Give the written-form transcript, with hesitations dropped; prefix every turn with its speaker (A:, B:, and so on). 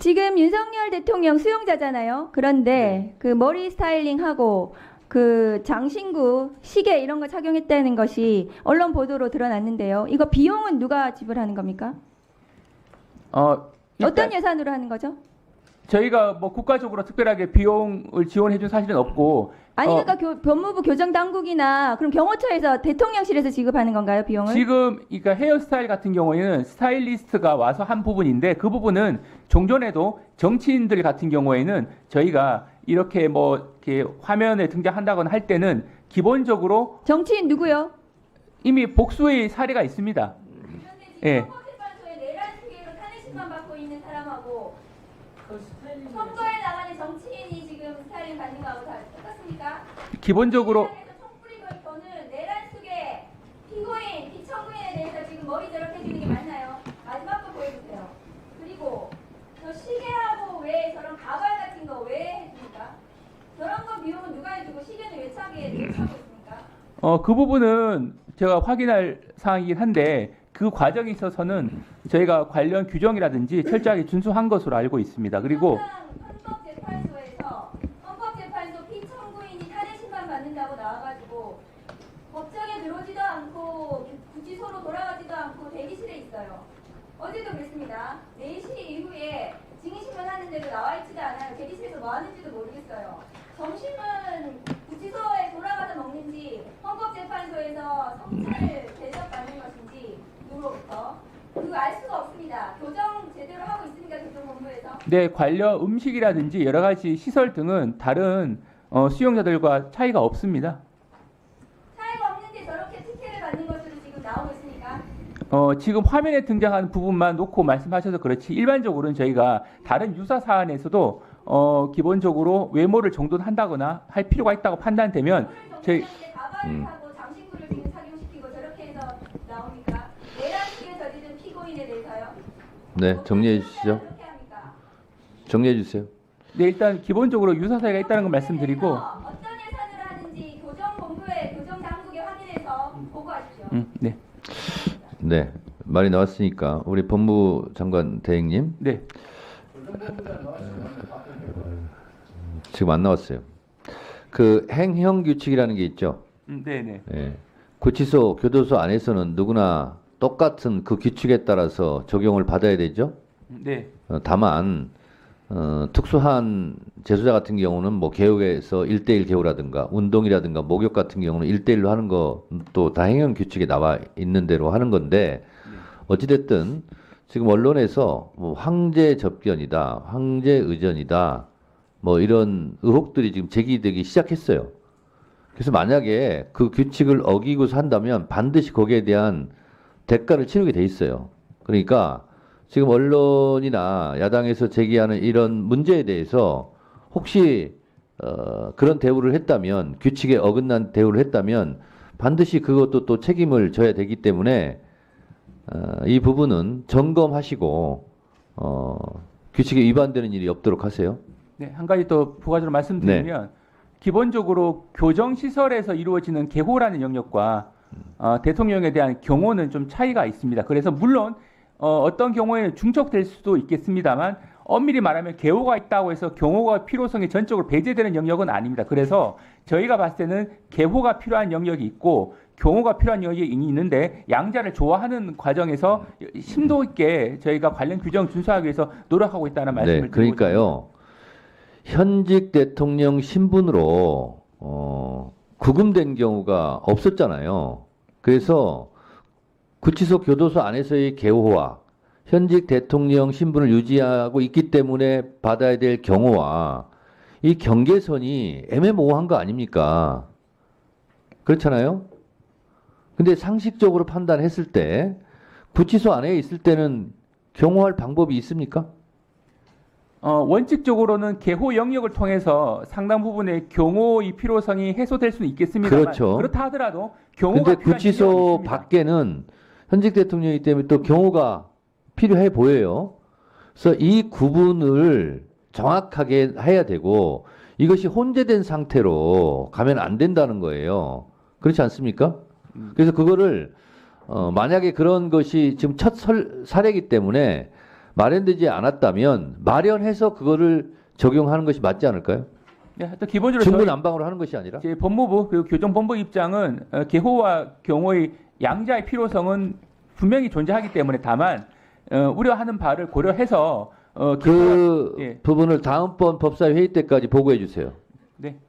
A: 지금 윤석열 대통령 수용자잖아요. 그런데 그 머리 스타일링하고 그 장신구 시계 이런 거 착용했다는 것이 언론 보도로 드러났는데요. 이거 비용은 누가 지불하는 겁니까? 어떤 예산으로 하는 거죠?
B: 저희가 뭐 국가적으로 특별하게 비용을 지원해준 사실은 없고.
A: 아니 그러니까 법무부 교정당국이나 그럼 경호처에서 대통령실에서 지급하는 건가요, 비용을?
B: 지금 그러니까 헤어스타일 같은 경우에는 스타일리스트가 와서 한 부분인데 그 부분은 종전에도 정치인들 같은 경우에는 저희가 이렇게 뭐 이렇게 화면에 등장한다거나 할 때는 기본적으로
A: 정치인 누구요?
B: 이미 복수의 사례가 있습니다.
A: 그런데 지금
B: 예.
A: 헌법재판소에 내란 수계로 탄핵심판 받고 있는 사람하고 선거에 나가는 정치인이 지금 스타일링 받는 거하고 다 똑같습니까?
B: 기본적으로
A: 총뿌리 걸고는 내란 수계 피고인, 피청구인에 대해서 지금 머리 저렇게 해주는 게 맞나요? 마지막 거 보여주세요. 그리고 저 시계하고 왜 저런 가발 같은 거 왜 해줍니까? 저런 거 비용은 누가 해주고 시계는 왜 차게 있습니까?
B: 그 부분은 제가 확인할 사항이긴 한데 그 과정에 있어서는 저희가 관련 규정이라든지 철저하게 준수한 것으로 알고 있습니다. 그리고
A: 헌법재판소에서 헌법재판소 피청구인이 탄핵심판 받는다고 나와가지고 법정에 들어오지도 않고 구치소로 돌아가지도 않고 대기실에 있어요. 어제도 그랬습니다. 4시 이후에 증인신문 하는데도 나와 있지도 않아요. 대기실에서 뭐 하는지도 모르겠어요. 점심은 구치소에 돌아가서 먹는지 헌법재판소에서 성찰을 대접받는 것인지 누구로부터 그거 알 수가 없습니다. 교정 제대로 하고 있습니까? 교정본부에서?
B: 네, 관련 음식이라든지 여러 가지 시설 등은 다른 수용자들과 차이가 없습니다.
A: 차이가 없는데 저렇게 특혜를 받는 것으로 지금 나오고 있으니까
B: 지금 화면에 등장하는 부분만 놓고 말씀하셔서 그렇지 일반적으로는 저희가 다른 유사 사안에서도 기본적으로 외모를 정돈한다거나 할 필요가 있다고 판단되면 저희
A: 가발을 하고 장신구를 지금 착용시키고 저렇게 해서 나옵니까? 내란 수에 저지른 피고인에 대해서요?
C: 네, 정리해 주시죠.
A: 그렇게 합니까?
C: 정리해 주세요.
B: 네, 일단 기본적으로 유사 사례가 있다는 걸 말씀드리고
A: 어떤 예산으로 하는지 교정본부에 교정당국에 확인해서 보고하십시오.
B: 네.
C: 네, 말이 나왔으니까 우리 법무부 장관 대행님.
B: 네.
C: 지금 안 나왔어요. 그 행형 규칙이라는 게 있죠.
B: 네네.
C: 예. 구치소, 교도소 안에서는 누구나 똑같은 그 규칙에 따라서 적용을 받아야 되죠.
B: 네.
C: 다만 특수한 재소자 같은 경우는 뭐 개혁에서 1대1 개호라든가 운동이라든가 목욕 같은 경우는 1대1로 하는 것도 다 행정 규칙에 나와 있는 대로 하는 건데 어찌됐든 지금 언론에서 뭐 황제 접견이다, 황제 의전이다 뭐 이런 의혹들이 지금 제기되기 시작했어요. 그래서 만약에 그 규칙을 어기고서 한다면 반드시 거기에 대한 대가를 치르게 돼 있어요. 그러니까 지금 언론이나 야당에서 제기하는 이런 문제에 대해서 혹시 그런 대우를 했다면 규칙에 어긋난 대우를 했다면 반드시 그것도 또 책임을 져야 되기 때문에 이 부분은 점검하시고 규칙에 위반되는 일이 없도록 하세요.
B: 네, 한 가지 또 부가적으로 말씀드리면 기본적으로 교정시설에서 이루어지는 개호라는 영역과 대통령에 대한 경호는 좀 차이가 있습니다. 그래서 물론 어떤 경우에는 중첩될 수도 있겠습니다만 엄밀히 말하면 개호가 있다고 해서 경호가 필요성이 전적으로 배제되는 영역은 아닙니다. 그래서 저희가 봤을 때는 개호가 필요한 영역이 있고 경호가 필요한 영역이 있는데 양자를 조화하는 과정에서 심도 있게 저희가 관련 규정 준수하기 위해서 노력하고 있다는 말씀을
C: 네,
B: 드리고
C: 그러니까요. 현직 대통령 신분으로 구금된 경우가 없었잖아요. 그래서 구치소 교도소 안에서의 개호와 현직 대통령 신분을 유지하고 있기 때문에 받아야 될 경호와 이 경계선이 애매모호한 거 아닙니까? 그렇잖아요? 근데 상식적으로 판단했을 때 구치소 안에 있을 때는 경호할 방법이 있습니까?
B: 원칙적으로는 개호 영역을 통해서 상당 부분의 경호의 필요성이 해소될 수는 있겠습니다만
C: 그렇죠.
B: 그렇다 하더라도 경호가
C: 근데
B: 필요한
C: 구치소
B: 영역이 있습니다.
C: 밖에는 현직 대통령이기 때문에 또 경호가 필요해 보여요. 그래서 이 구분을 정확하게 해야 되고 이것이 혼재된 상태로 가면 안 된다는 거예요. 그렇지 않습니까? 그래서 그거를 만약에 그런 것이 지금 첫 사례이기 때문에 마련되지 않았다면 마련해서 그거를 적용하는 것이 맞지 않을까요?
B: 네, 또 기본적으로
C: 중구난방으로 하는 것이 아니라.
B: 저희 법무부 그리고 교정본부 입장은 개호와 경호의 양자의 필요성은 분명히 존재하기 때문에 다만 우려하는 바를 고려해서
C: 그
B: 예.
C: 부분을 다음번 법사위 회의 때까지 보고해 주세요.
B: 네.